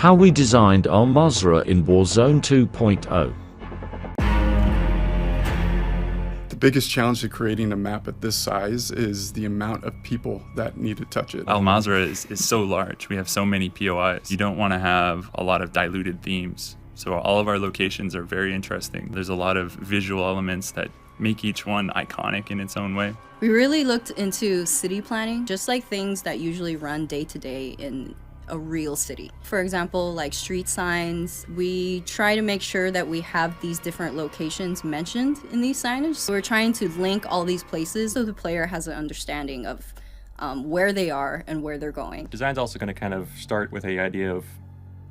How we designed our MWII in Warzone 2.0. The biggest challenge to creating a map at this size is the amount of people that need to touch it. MWII is so large. We have so many POIs. You don't want to have a lot of diluted themes. So all of our locations are very interesting. There's a lot of visual elements that make each one iconic in its own way. We really looked into city planning, just like things that usually run day to day in a real city. For example, like street signs, we try to make sure that we have these different locations mentioned in these signage. So we're trying to link all these places so the player has an understanding of where they are and where they're going. Design's also going to kind of start with an idea of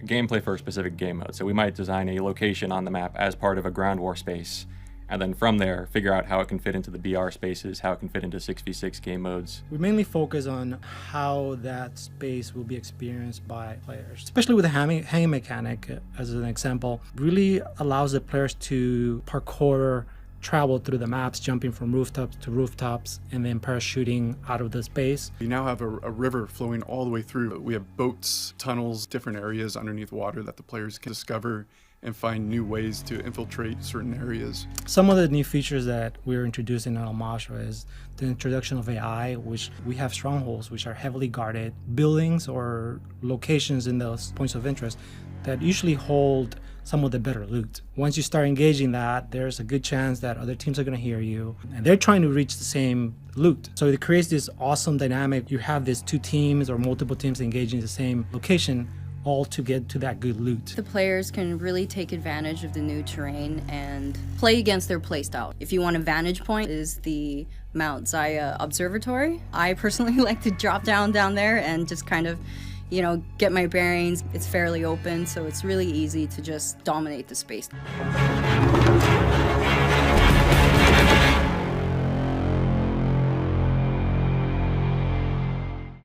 gameplay for a specific game mode. So we might design a location on the map as part of a ground war space, and then from there, figure out how it can fit into the BR spaces, how it can fit into 6v6 game modes. We mainly focus on how that space will be experienced by players, especially with the hanging mechanic, as an example, really allows the players to parkour, travel through the maps, jumping from rooftops to rooftops, and then parachuting out of the space. We now have a river flowing all the way through. We have boats, tunnels, different areas underneath water that the players can discover and find new ways to infiltrate certain areas. Some of the new features that we're introducing in MWII is the introduction of AI, which we have strongholds which are heavily guarded, buildings or locations in those points of interest that usually hold some of the better loot. Once you start engaging that, there's a good chance that other teams are going to hear you, and they're trying to reach the same loot. So it creates this awesome dynamic. You have these two teams or multiple teams engaging the same location, all to get to that good loot. The players can really take advantage of the new terrain and play against their playstyle. If you want a vantage point, is the MWII Observatory. I personally like to drop down there and just kind of, you know, get my bearings. It's fairly open, so it's really easy to just dominate the space.